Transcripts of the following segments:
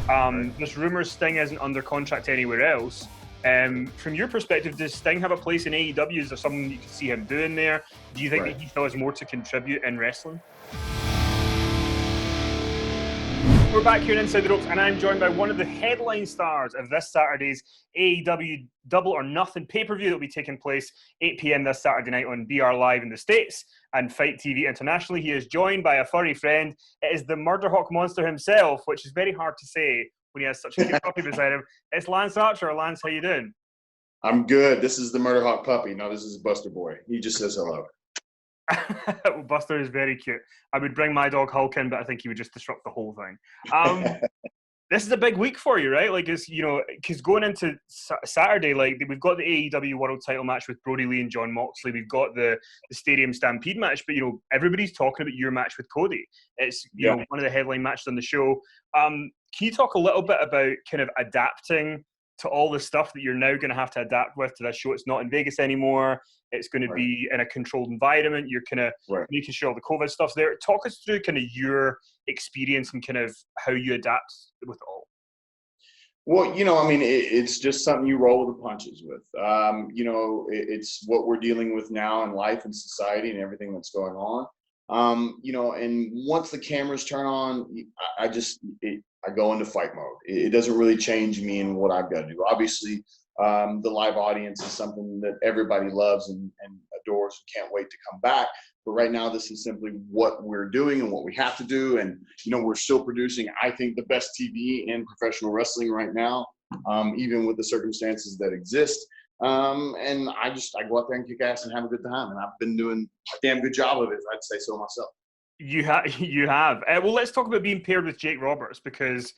There's rumors Sting isn't under contract anywhere else. From your perspective, does Sting have a place in AEW? Is there something you can see him doing there? Do you think that he still has more to contribute in wrestling? We're back here in Inside the Ropes, and I'm joined by one of the headline stars of this Saturday's AEW Double or Nothing pay-per-view that will be taking place 8 p.m. this Saturday night on BR Live in the States and FITE TV internationally. He is joined by a furry friend. It is the Murderhawk monster himself, which is very hard to say when he has such a cute puppy beside him. It's Lance Archer. Lance, how you doing? I'm good. This is the Murderhawk puppy. No, this is Buster Boy. He just says hello. Well, Buster is very cute. I would bring my dog Hulk in, but I think he would just disrupt the whole thing. This is a big week for you, right? Like, it's, because going into Saturday, like, we've got the AEW World Title match with Brody Lee and Jon Moxley. We've got the Stadium Stampede match, but everybody's talking about your match with Cody. It's one of the headline matches on the show. Can you talk a little bit about kind of adapting to all the stuff that you're now going to have to adapt with to this show? It's not in Vegas anymore. It's going to be in a controlled environment. You're kind of making sure all the COVID stuff's there. Talk us through kind of your experience and kind of how you adapt with it all. Well, it's just something you roll with the punches with. It's what we're dealing with now in life and society and everything that's going on. And once the cameras turn on, I go into fight mode. It doesn't really change me and what I've got to do. Obviously, the live audience is something that everybody loves and adores and can't wait to come back. But right now, this is simply what we're doing and what we have to do. And, we're still producing, I think, the best TV in professional wrestling right now, even with the circumstances that exist. And I go out there and kick ass and have a good time. And I've been doing a damn good job of it, I'd say so myself. You have. Well, let's talk about being paired with Jake Roberts because,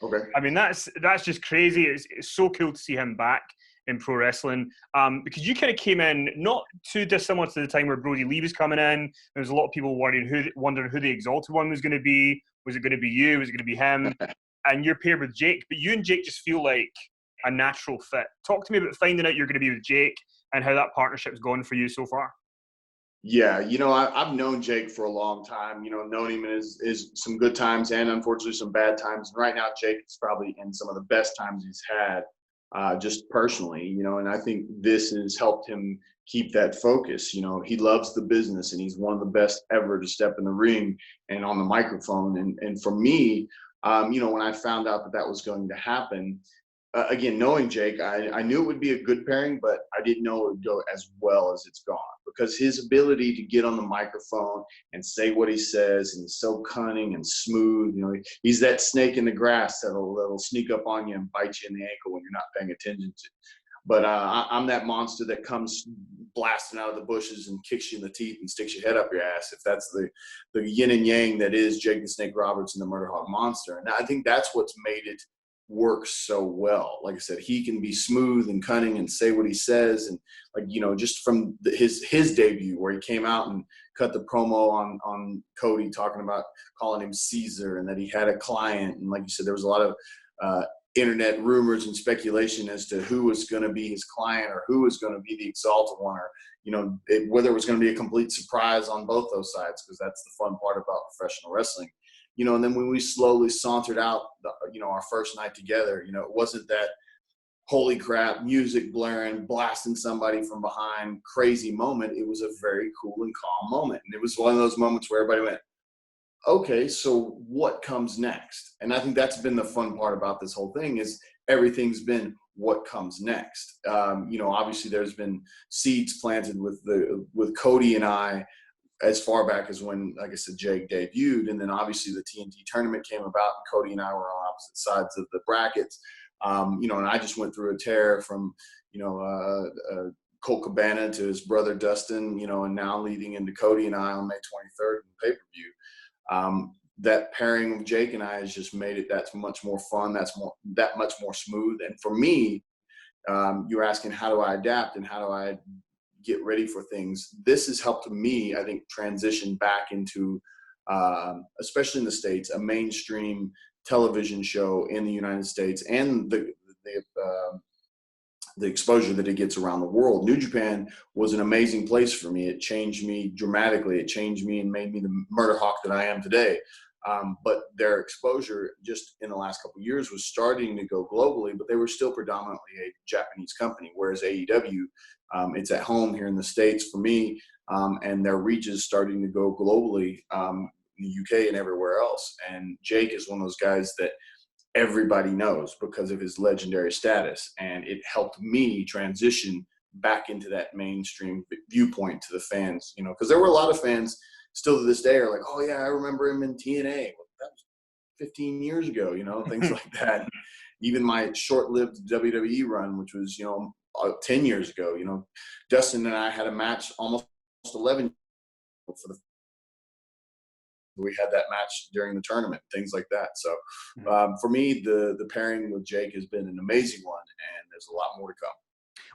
that's just crazy. It's so cool to see him back in pro wrestling because you kind of came in not too dissimilar to the time where Brody Lee was coming in. There was a lot of people wondering who the Exalted One was going to be. Was it going to be you? Was it going to be him? And you're paired with Jake, but you and Jake just feel like a natural fit. Talk to me about finding out you're going to be with Jake and how that partnership's gone for you so far. Yeah, I've known Jake for a long time, known him in his some good times and unfortunately some bad times. And right now, Jake is probably in some of the best times he's had, just personally, and I think this has helped him keep that focus. He loves the business and he's one of the best ever to step in the ring and on the microphone. And for me, when I found out that was going to happen, again, knowing Jake, I knew it would be a good pairing, but I didn't know it would go as well as it's gone because his ability to get on the microphone and say what he says, and he's so cunning and smooth. He's that snake in the grass that'll sneak up on you and bite you in the ankle when you're not paying attention to. But I'm that monster that comes blasting out of the bushes and kicks you in the teeth and sticks your head up your ass. If that's the yin and yang that is Jake the Snake Roberts and the Murderhawk Monster. And I think that's what's made it works so well. Like I said, he can be smooth and cunning and say what he says, and just from his debut where he came out and cut the promo on Cody talking about calling him Caesar and that he had a client, and like you said, there was a lot of internet rumors and speculation as to who was going to be his client or who was going to be the Exalted One, or whether it was going to be a complete surprise on both those sides, because that's the fun part about professional wrestling. And then when we slowly sauntered out, our first night together, it wasn't that holy crap, music blaring, blasting somebody from behind, crazy moment. It was a very cool and calm moment. And it was one of those moments where everybody went, okay, so what comes next? And I think that's been the fun part about this whole thing is everything's been what comes next. Obviously there's been seeds planted with Cody and I, as far back as when, like I said, Jake debuted. And then obviously the TNT tournament came about and Cody and I were on opposite sides of the brackets. And I just went through a tear from, Colt Cabana to his brother Dustin, and now leading into Cody and I on May 23rd in the pay-per-view. That pairing with Jake and I has just made it that much more fun. That much more smooth. And for me, you're asking, how do I adapt and how do I get ready for things? This has helped me, I think, transition back into, especially in the States, a mainstream television show in the United States and the exposure that it gets around the world. New Japan was an amazing place for me. It changed me dramatically. It changed me and made me the Murderhawk that I am today. But their exposure just in the last couple of years was starting to go globally, but they were still predominantly a Japanese company, whereas AEW, it's at home here in the States for me, and their reach is starting to go globally, in the UK and everywhere else. And Jake is one of those guys that everybody knows because of his legendary status, and it helped me transition back into that mainstream viewpoint to the fans, because there were a lot of fans still to this day are like, oh yeah, I remember him in TNA. Well, that was 15 years ago, things like that. Even my short-lived WWE run, which was, 10 years ago, Dustin and I had a match almost 11 for the we had that match during the tournament, things like that. So for me, the pairing with Jake has been an amazing one, and there's a lot more to come.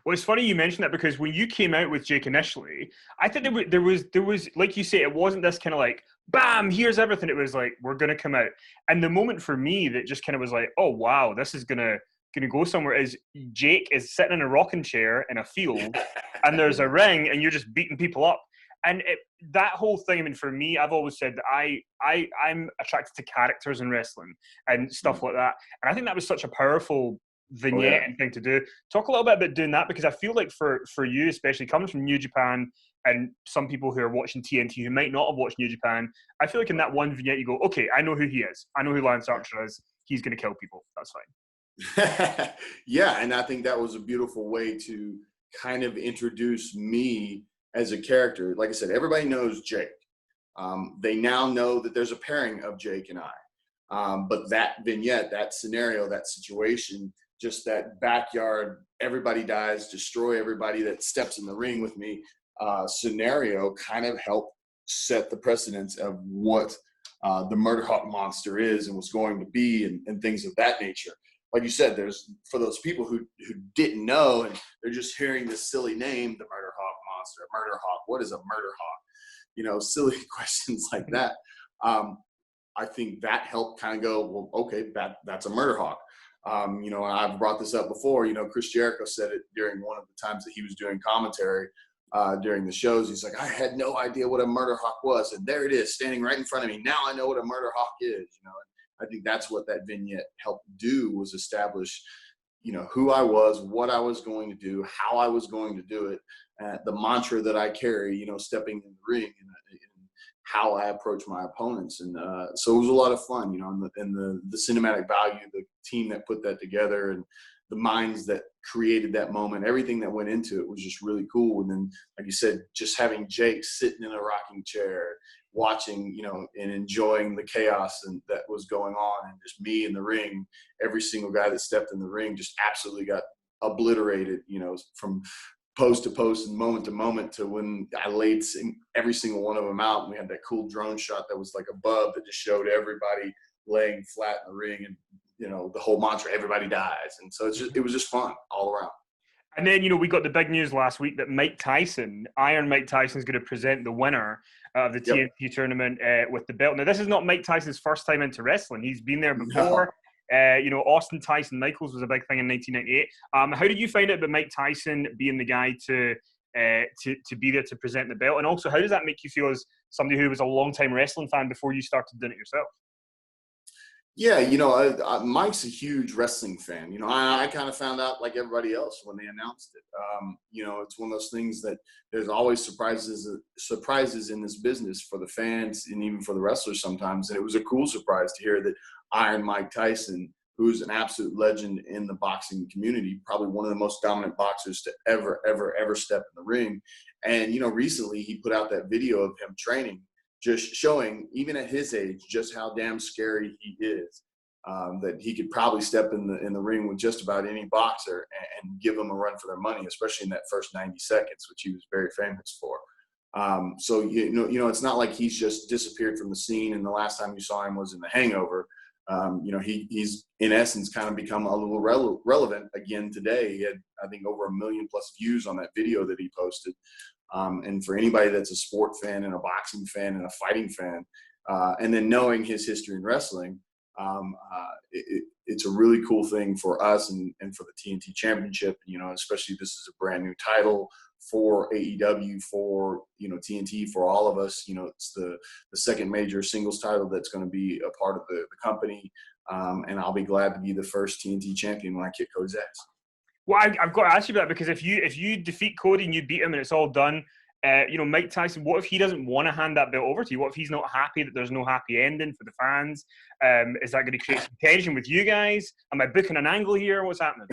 Well, it's funny you mentioned that, because when you came out with Jake initially, I think there was like you say, it wasn't this kind of like, bam, here's everything. It was like, we're going to come out. And the moment for me that just kind of was like, oh, wow, this is going to go somewhere, is Jake is sitting in a rocking chair in a field and there's a ring and you're just beating people up. And that whole thing, I mean, for me, I've always said that I'm attracted to characters in wrestling and stuff like that. And I think that was such a powerful vignette and thing to do. Talk a little bit about doing that, because I feel like for you, especially coming from New Japan and some people who are watching TNT who might not have watched New Japan, I feel like in that one vignette you go, okay, I know who he is. I know who Lance Archer is. He's going to kill people. That's fine. Yeah, and I think that was a beautiful way to kind of introduce me as a character. Like I said, everybody knows Jake. They now know that there's a pairing of Jake and I. But that vignette, that scenario, that situation, just that backyard, everybody dies, destroy everybody that steps in the ring with me scenario kind of helped set the precedence of what the Murderhawk monster is and was going to be, and things of that nature. Like you said, there's, for those people who didn't know and they're just hearing this silly name, the Murderhawk monster, Murderhawk, what is a Murderhawk? Silly questions like that. I think that helped kind of go, well, okay, that's a Murderhawk. I've brought this up before. Chris Jericho said it during one of the times that he was doing commentary during the shows. He's like, I had no idea what a Murderhawk was, and there it is, standing right in front of me. Now I know what a Murderhawk is. I think that's what that vignette helped do, was establish, who I was, what I was going to do, how I was going to do it, the mantra that I carry, stepping in the ring, and how I approach my opponents. And so it was a lot of fun, and the cinematic value, the team that put that together, and the minds that created that moment, everything that went into it was just really cool. And then, like you said, just having Jake sitting in a rocking chair, watching, and enjoying the chaos and that was going on, and just me in the ring, every single guy that stepped in the ring just absolutely got obliterated, from post to post and moment to moment, to when I laid every single one of them out, and we had that cool drone shot that was like above that just showed everybody laying flat in the ring, and the whole mantra, everybody dies. And so it was just fun all around. And then, we got the big news last week that Iron Mike Tyson is going to present the winner of the TNT tournament with the belt. Now, this is not Mike Tyson's first time into wrestling. He's been there before. No. Austin Tyson Michaels was a big thing in 1998. How did you find it about Mike Tyson being the guy to be there to present the belt? And also, how does that make you feel as somebody who was a long-time wrestling fan before you started doing it yourself? Yeah, Mike's a huge wrestling fan. I kind of found out like everybody else when they announced it. It's one of those things that there's always surprises in this business for the fans and even for the wrestlers sometimes. And it was a cool surprise to hear that Iron Mike Tyson, who's an absolute legend in the boxing community, probably one of the most dominant boxers to ever step in the ring. And, recently he put out that video of him training, just showing, even at his age, just how damn scary he is. That he could probably step in the ring with just about any boxer and give them a run for their money, especially in that first 90 seconds, which he was very famous for. So it's not like he's just disappeared from the scene, and the last time you saw him was in The Hangover. He's in essence kind of become a little relevant again today. He had, I think, over 1 million+ views on that video that he posted. And for anybody that's a sport fan and a boxing fan and a fighting fan, and then knowing his history in wrestling, it's a really cool thing for us and for the TNT Championship. Especially this is a brand new title for AEW, for, you know, TNT, for all of us. You know, it's the second major singles title that's going to be a part of the company. And I'll be glad to be the first TNT champion when I kick Cody's ass. Well, I've got to ask you about that, because if you defeat Cody and you beat him and it's all done, you know, Mike Tyson, what if he doesn't want to hand that belt over to you? What if he's not happy that there's no happy ending for the fans? Is that going to create some tension with you guys? Am I booking an angle here? What's happening?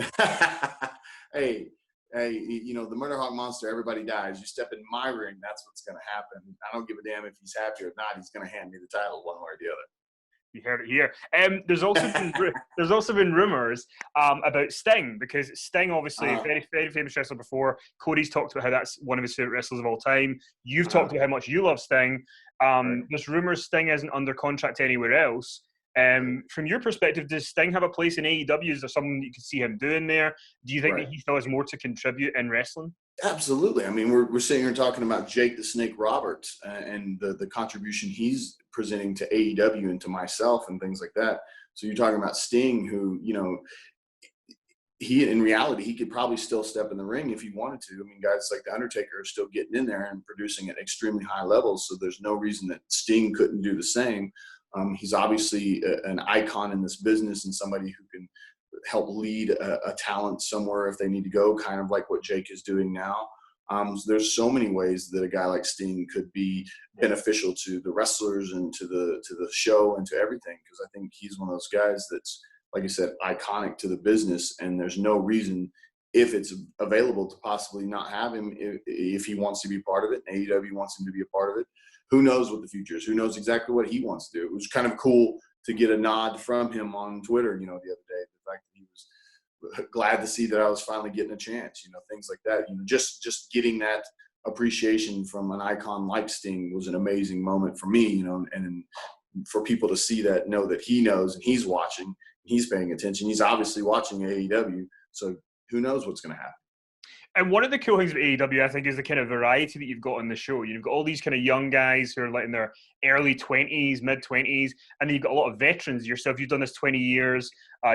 Hey, you know, the Murderhawk monster, everybody dies. You step in my ring, that's what's going to happen. I don't give a damn if he's happy or not. He's going to hand me the title one way or the other. You heard it here. There's also been rumors about Sting, because Sting, obviously, very, very famous wrestler before. Cody's talked about how that's one of his favorite wrestlers of all time. You've talked about how much you love Sting. There's rumors Sting isn't under contract anywhere else. From your perspective, does Sting have a place in AEW? Is there something that you could see him doing there? Do you think that he still has more to contribute in wrestling? Absolutely. I mean, we're sitting here talking about Jake the Snake Roberts and the contribution he's presenting to AEW and to myself and things like that. So you're talking about Sting, who, you know, in reality, he could probably still step in the ring if he wanted to. I mean, guys like The Undertaker are still getting in there and producing at extremely high levels. So there's no reason that Sting couldn't do the same. He's obviously an icon in this business and somebody who can help lead a talent somewhere if they need to go, kind of like what Jake is doing now. So there's so many ways that a guy like Sting could be beneficial to the wrestlers and to the show and to everything, because I think he's one of those guys that's, like I said, iconic to the business, and there's no reason, if it's available, to possibly not have him if he wants to be part of it and AEW wants him to be a part of it. Who knows what the future is? Who knows exactly what he wants to do? It was kind of cool to get a nod from him on Twitter, you know, the other day. The fact that he was glad to see that I was finally getting a chance, you know, things like that. You know, just getting that appreciation from an icon like Sting was an amazing moment for me, you know, and for people to see that, know that he knows and he's watching, he's paying attention. He's obviously watching AEW, so who knows what's going to happen. And one of the cool things about AEW, I think, is the kind of variety that you've got on the show. You've got all these kind of young guys who are like in their early 20s, mid-20s, and then you've got a lot of veterans. Yourself, you've done this 20 years.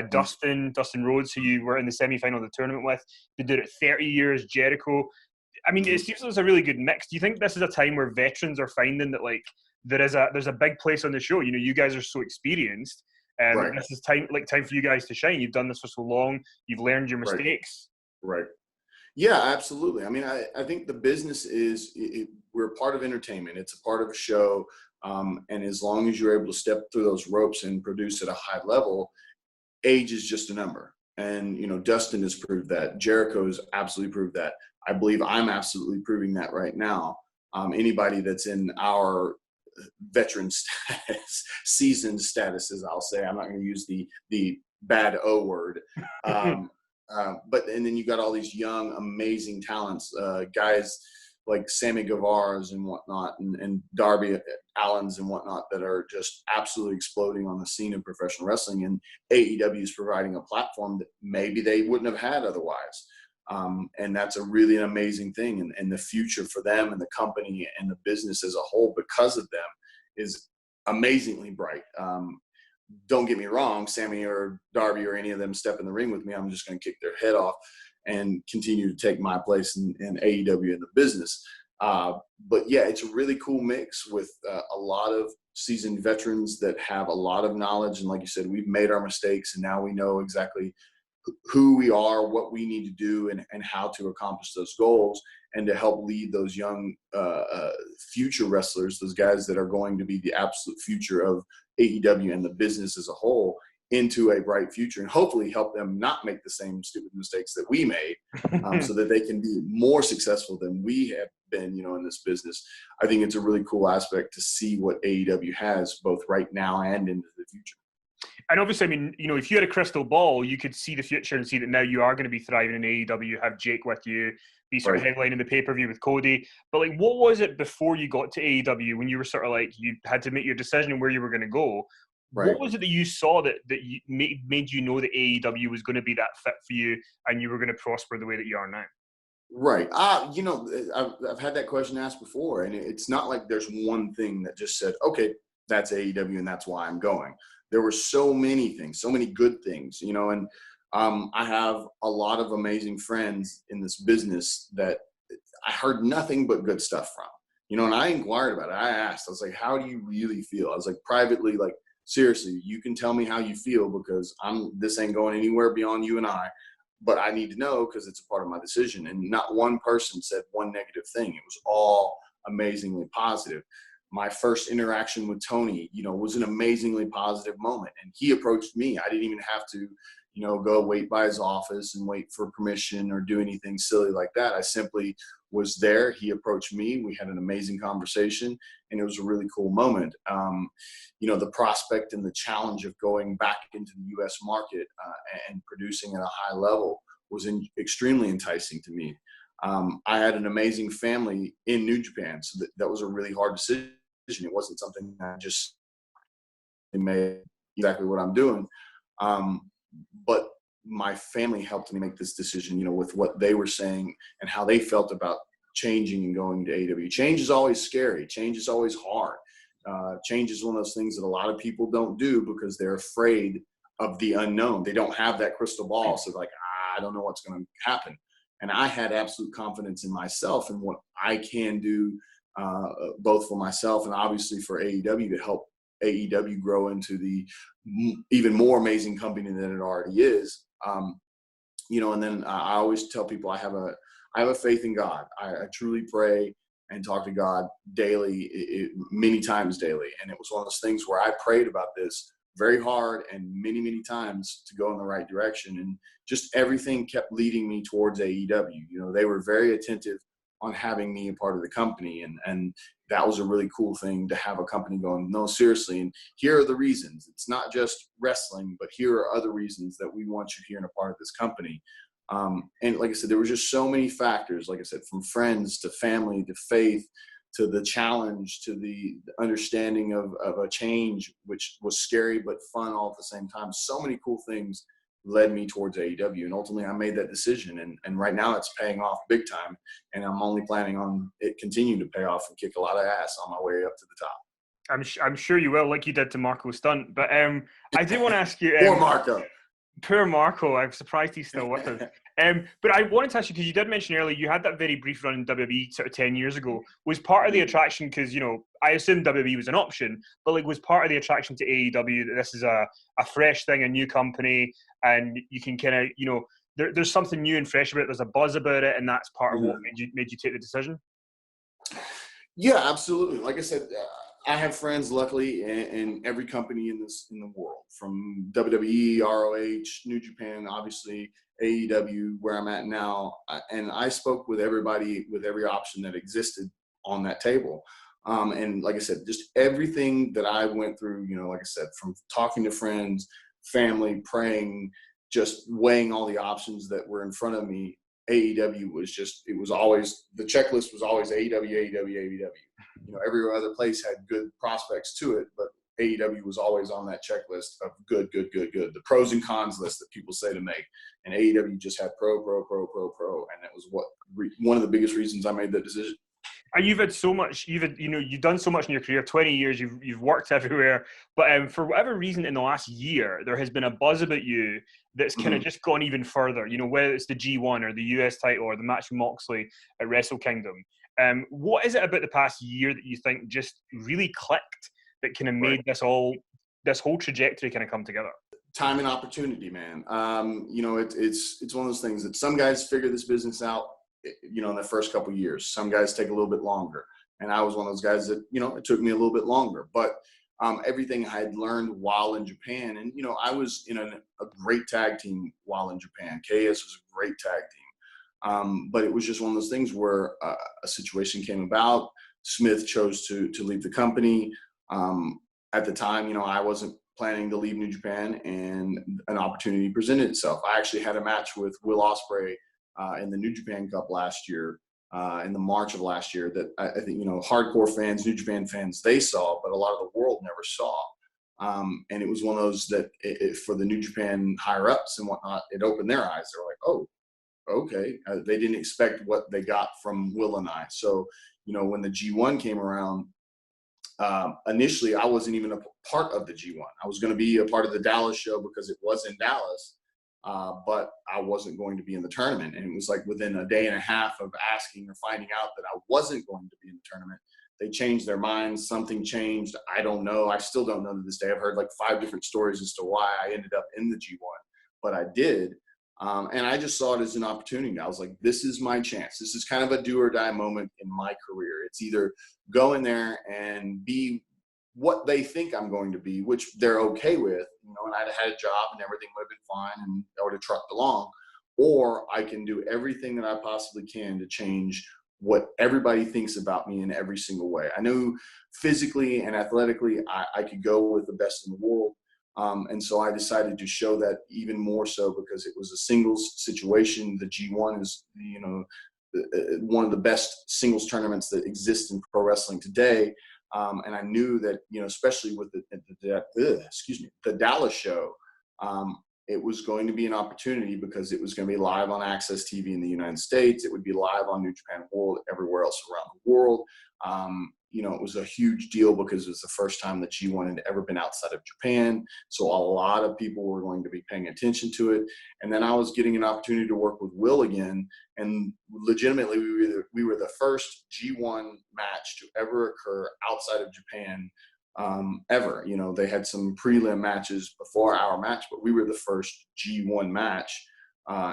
Dustin Rhodes, who you were in the semi-final of the tournament with, they did it 30 years. Jericho. I mean, it seems like it's a really good mix. Do you think this is a time where veterans are finding that, like, there's a big place on the show? You know, you guys are so experienced. This is time for you guys to shine. You've done this for so long. You've learned your mistakes. Right. Yeah, absolutely. I mean, I think the business we're a part of entertainment. It's a part of a show. And as long as you're able to step through those ropes and produce at a high level, age is just a number. And, you know, Dustin has proved that. Jericho has absolutely proved that. I believe I'm absolutely proving that right now. Anybody that's in our veteran status, seasoned status, as I'll say, I'm not going to use the bad O word. But then you got all these young, amazing talents, guys like Sammy Guevara's and whatnot, and Darby Allin's and whatnot, that are just absolutely exploding on the scene of professional wrestling. And AEW is providing a platform that maybe they wouldn't have had otherwise. And that's a really an amazing thing. And the future for them and the company and the business as a whole, because of them, is amazingly bright. Don't get me wrong, Sammy or Darby or any of them step in the ring with me, I'm just going to kick their head off and continue to take my place in AEW in the business. But yeah, it's a really cool mix with a lot of seasoned veterans that have a lot of knowledge. And like you said, we've made our mistakes, and now we know exactly who we are, what we need to do, and how to accomplish those goals, and to help lead those young future wrestlers, those guys that are going to be the absolute future of AEW and the business as a whole, into a bright future, and hopefully help them not make the same stupid mistakes that we made, so that they can be more successful than we have been, you know, in this business. I think it's a really cool aspect to see what AEW has both right now and into the future. And obviously, I mean, you know, if you had a crystal ball, you could see the future and see that now you are going to be thriving in AEW, have Jake with you, be sort of headlining the pay-per-view with Cody. But, like, what was it before you got to AEW when you were sort of like, you had to make your decision on where you were going to go? What was it that you saw that you made you know that AEW was going to be that fit for you and you were going to prosper the way that you are now? Right. You know, I've had that question asked before, and it's not like there's one thing that just said, okay, that's AEW and that's why I'm going. There were so many things, so many good things, you know, and I have a lot of amazing friends in this business that I heard nothing but good stuff from. And I inquired about it. I asked, I was like, how do you really feel? I was like, privately, like, seriously, you can tell me how you feel, because this ain't going anywhere beyond you and I, but I need to know because it's a part of my decision. And not one person said one negative thing. It was all amazingly positive. My first interaction with Tony, was an amazingly positive moment. And he approached me. I didn't even have to, go wait by his office and wait for permission or do anything silly like that. I simply was there. He approached me. We had an amazing conversation, and it was a really cool moment. The prospect and the challenge of going back into the U.S. market and producing at a high level was extremely enticing to me. I had an amazing family in New Japan, so that was a really hard decision. It wasn't something I just made exactly what I'm doing. But my family helped me make this decision, with what they were saying and how they felt about changing and going to AEW. Change is always scary. Change is always hard. Change is one of those things that a lot of people don't do because they're afraid of the unknown. They don't have that crystal ball. So like, I don't know what's going to happen. And I had absolute confidence in myself and what I can do, both for myself and obviously for AEW, to help AEW grow into the even more amazing company than it already is. And then I always tell people I have a faith in God. I truly pray and talk to God daily, many times daily. And it was one of those things where I prayed about this very hard and many, many times to go in the right direction. And just everything kept leading me towards AEW. They were very attentive on having me a part of the company. And that was a really cool thing to have a company going, no, seriously. And here are the reasons. It's not just wrestling, but here are other reasons that we want you here and a part of this company. And like I said, there were just so many factors, like I said, from friends to family to faith to the challenge to the understanding of a change, which was scary but fun all at the same time. So many cool things led me towards AEW, and ultimately I made that decision, and right now it's paying off big time, and I'm only planning on it continuing to pay off and kick a lot of ass on my way up to the top. I'm sure you will, like you did to Marco Stunt. But I do want to ask you. Poor Marco. Poor Marco. I'm surprised he's still with us. But I wanted to ask you, because you did mention earlier you had that very brief run in WWE sort of 10 years ago. Was part of the attraction, because, I assumed WWE was an option, but like was part of the attraction to AEW that this is a fresh thing, a new company, and you can kind of, there's something new and fresh about it. There's a buzz about it, and that's part of what made you take the decision? Yeah, absolutely. Like I said, I have friends, luckily, in every company in the world, from WWE, ROH, New Japan, obviously AEW, where I'm at now. And I spoke with everybody with every option that existed on that table. And like I said, just everything that I went through, like I said, from talking to friends, family, praying, just weighing all the options that were in front of me, AEW was just, it was always, the checklist was always AEW, AEW, AEW. Every other place had good prospects to it, but AEW was always on that checklist of good, good, good, good. The pros and cons list that people say to make. And AEW just had pro. And that was one of the biggest reasons I made that decision. And you've had so much, you've done so much in your career, 20 years, you've worked everywhere. But for whatever reason in the last year, there has been a buzz about you that's kind of just gone even further, whether it's the G1 or the US title or the match with Moxley at Wrestle Kingdom. What is it about the past year that you think just really clicked that kind of made this whole trajectory kind of come together? Time and opportunity, man. It's one of those things that some guys figure this business out, in the first couple of years. Some guys take a little bit longer. And I was one of those guys that, it took me a little bit longer. But everything I had learned while in Japan, and, I was in a great tag team while in Japan. KS was a great tag team. But it was just one of those things where a situation came about. Smith chose to leave the company. At the time, I wasn't planning to leave New Japan, and an opportunity presented itself. I actually had a match with Will Ospreay in the New Japan Cup last year, in the March of last year, that I think, hardcore fans, New Japan fans, they saw, but a lot of the world never saw. And it was one of those that for the New Japan higher ups and whatnot, it opened their eyes. They were like, oh, okay. They didn't expect what they got from Will and I. So, when the G1 came around, initially I wasn't even a part of the G1. I was going to be a part of the Dallas show because it was in Dallas. but I wasn't going to be in the tournament. And it was like within a day and a half of asking or finding out that I wasn't going to be in the tournament, they changed their minds. Something changed. I don't know. I still don't know to this day. I've heard like 5 different stories as to why I ended up in the G1, but I did. And I just saw it as an opportunity. I was like, this is my chance. This is kind of a do or die moment in my career. It's either go in there and be what they think I'm going to be, which they're okay with, and I'd had a job and everything would have been fine and I would have trucked along, or I can do everything that I possibly can to change what everybody thinks about me in every single way. I knew physically and athletically, I could go with the best in the world. And so I decided to show that even more so because it was a singles situation. The G1 is, one of the best singles tournaments that exist in pro wrestling today. And I knew that, especially with the Dallas show, it was going to be an opportunity because it was going to be live on Access TV in the United States. It would be live on New Japan World, everywhere else around the world. It was a huge deal because it was the first time that G1 had ever been outside of Japan. So a lot of people were going to be paying attention to it. And then I was getting an opportunity to work with Will again. And legitimately, we were the first G1 match to ever occur outside of Japan ever. They had some prelim matches before our match, but we were the first G1 match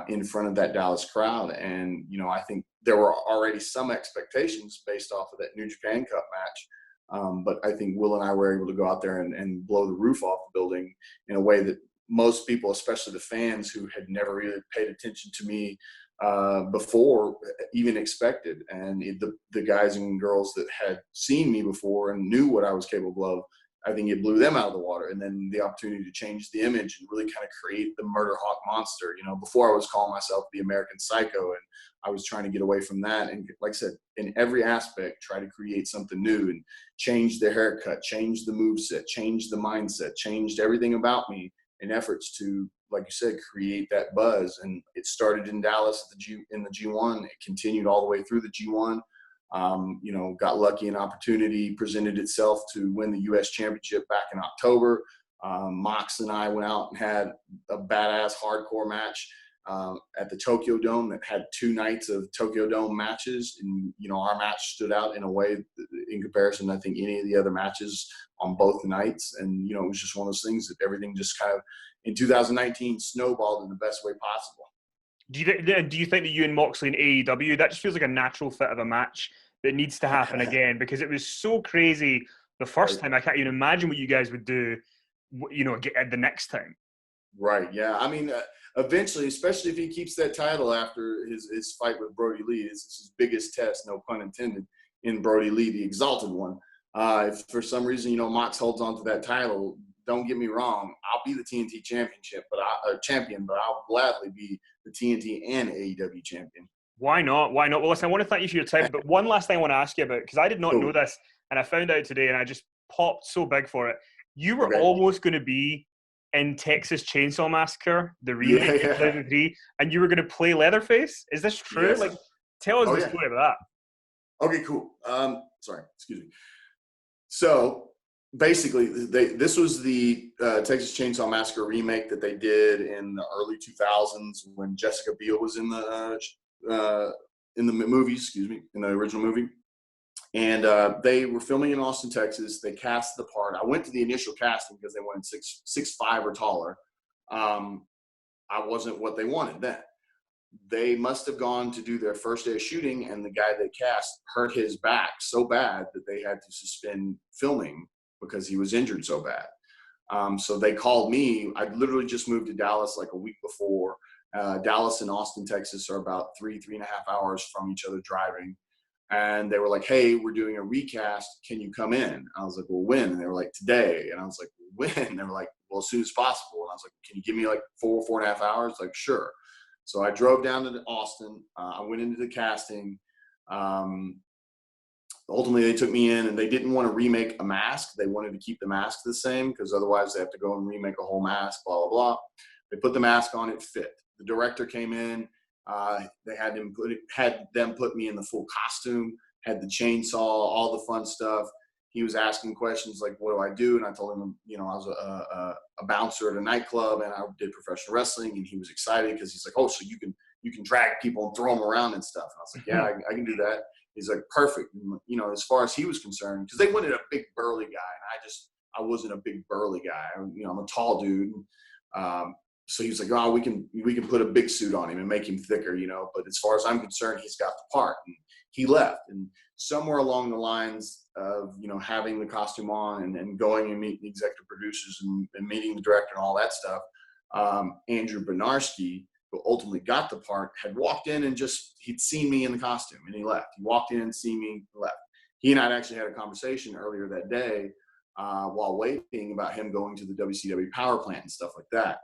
in front of that Dallas crowd. And, I think there were already some expectations based off of that New Japan Cup match. But I think Will and I were able to go out there and blow the roof off the building in a way that most people, especially the fans who had never really paid attention to me before, even expected. And the guys and girls that had seen me before and knew what I was capable of, I think it blew them out of the water. And then the opportunity to change the image and really kind of create the Murderhawk monster. Before I was calling myself the American Psycho, and I was trying to get away from that. And like I said, in every aspect, try to create something new and change the haircut, change the moveset, change the mindset, changed everything about me in efforts to, like you said, create that buzz. And it started in Dallas in the G1. It continued all the way through the G1. Got lucky, an opportunity presented itself to win the U.S. Championship back in October. Mox and I went out and had a badass hardcore match at the Tokyo Dome that had 2 nights of Tokyo Dome matches. And, our match stood out in a way in comparison, I think, any of the other matches on both nights. And, it was just one of those things that everything just kind of in 2019 snowballed in the best way possible. Do you think that you and Moxley and AEW, that just feels like a natural fit of a match that needs to happen again? Because it was so crazy the first time. I can't even imagine what you guys would do, get the next time. Right. Yeah. I mean, eventually, especially if he keeps that title after his fight with Brody Lee, it's his biggest test, no pun intended, in Brody Lee, the Exalted One. If for some reason, Mox holds on to that title, don't get me wrong, I'll be the TNT champion, but I'll gladly be the TNT and AEW champion. Why not? Why not? Well, listen, I want to thank you for your time, but one last thing I want to ask you about, because I did not know this, and I found out today, and I just popped so big for it. You were almost going to be in Texas Chainsaw Massacre, the remake in 2003, and you were going to play Leatherface? Is this true? Yes. Tell us the story about that. Okay, cool. Sorry, excuse me. So basically, this was the Texas Chainsaw Massacre remake that they did in the early 2000s when Jessica Biel was in the movie, in the original movie. And they were filming in Austin, Texas. They cast the part. I went to the initial casting because they wanted 6'5" or taller. I wasn't what they wanted then. They must have gone to do their first day of shooting, and the guy they cast hurt his back so bad that they had to suspend filming because he was injured so bad. So they called me. I literally just moved to Dallas like a week before. Dallas and Austin, Texas are about 3.5 hours from each other driving. And they were like, hey, we're doing a recast. Can you come in? I was like, well, when? And they were like, today. And I was like, when? And they were like, well, as soon as possible. And I was like, can you give me like 4.5 hours? Like, sure. So I drove down to Austin. I went into the casting. Ultimately, they took me in, and they didn't want to remake a mask. They wanted to keep the mask the same because otherwise they have to go and remake a whole mask, blah, blah, blah. They put the mask on. It fit. The director came in. They had them put me in the full costume, had the chainsaw, all the fun stuff. he was asking questions like, what do I do? And I told him, I was a bouncer at a nightclub and I did professional wrestling. And he was excited because he's like, oh, so you can drag people and throw them around and stuff. And I was like, yeah, I can do that. He's like, perfect. And, as far as he was concerned, because they wanted a big burly guy. And I wasn't a big burly guy. I'm a tall dude. So he was like, oh, we can put a big suit on him and make him thicker, but as far as I'm concerned, he's got the part. And he left. And somewhere along the lines of, having the costume on and going and meeting the executive producers and meeting the director and all that stuff, Andrew Benarski, who ultimately got the part, had walked in and he'd seen me in the costume and he left. He walked in and seen me, left. He and I had actually had a conversation earlier that day while waiting about him going to the WCW power plant and stuff like that.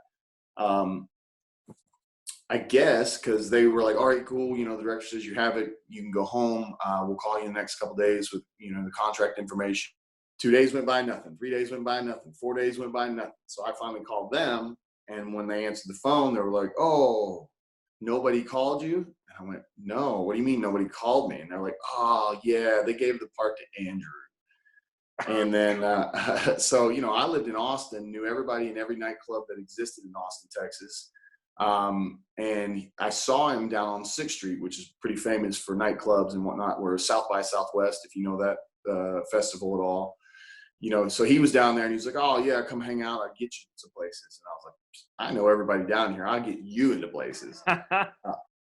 I guess because they were like, all right, cool. The director says you have it. You can go home. We'll call you in the next couple of days with, the contract information. 2 days went by, nothing. 3 days went by, nothing. 4 days went by, nothing. So I finally called them. And when they answered the phone, they were like, oh, nobody called you? And I went, no, what do you mean nobody called me? And they're like, oh, yeah, they gave the part to Andrew. And then, so, I lived in Austin, knew everybody in every nightclub that existed in Austin, Texas. And I saw him down on 6th Street, which is pretty famous for nightclubs and whatnot, where South by Southwest, if you know that festival at all. So he was down there and he was like, oh, yeah, come hang out. I'll get you to places. And I was like, I know everybody down here. I'll get you into places.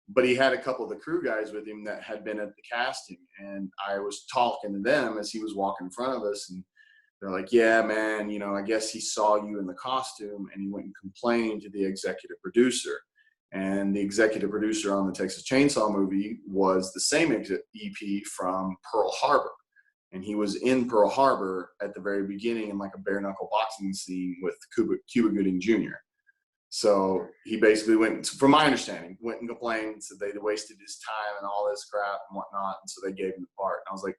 But he had a couple of the crew guys with him that had been at the casting. And I was talking to them as he was walking in front of us. And they're like, yeah, man, I guess he saw you in the costume and he went and complained to the executive producer. And the executive producer on the Texas Chainsaw movie was the same EP from Pearl Harbor. And he was in Pearl Harbor at the very beginning in like a bare knuckle boxing scene with Cuba Gooding Jr. So he basically went, from my understanding, went and complained and said they wasted his time and all this crap and whatnot. And so they gave him the part. And I was like,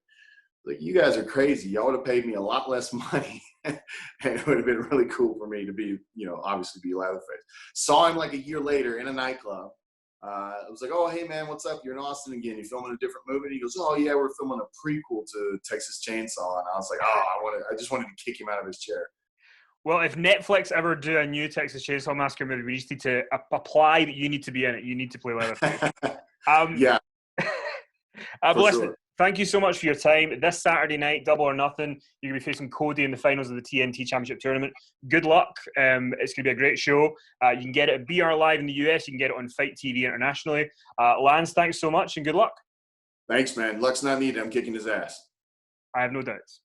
you guys are crazy. Y'all would have paid me a lot less money. And it would have been really cool for me to be, obviously be Leatherface. Saw him like a year later in a nightclub. I was like, oh, hey, man, what's up? You're in Austin again. You filming a different movie? And he goes, oh, yeah, we're filming a prequel to Texas Chainsaw. And I was like, I just wanted to kick him out of his chair. Well, if Netflix ever do a new Texas Chainsaw Massacre movie, we just need to apply that you need to be in it. You need to play Leatherface. Yeah. Listen, sure. Thank you so much for your time. This Saturday night, Double or Nothing, you're going to be facing Cody in the finals of the TNT Championship Tournament. Good luck. It's going to be a great show. You can get it at BR Live in the US. You can get it on FITE TV internationally. Lance, thanks so much and good luck. Thanks, man. Luck's not needed. I'm kicking his ass. I have no doubts.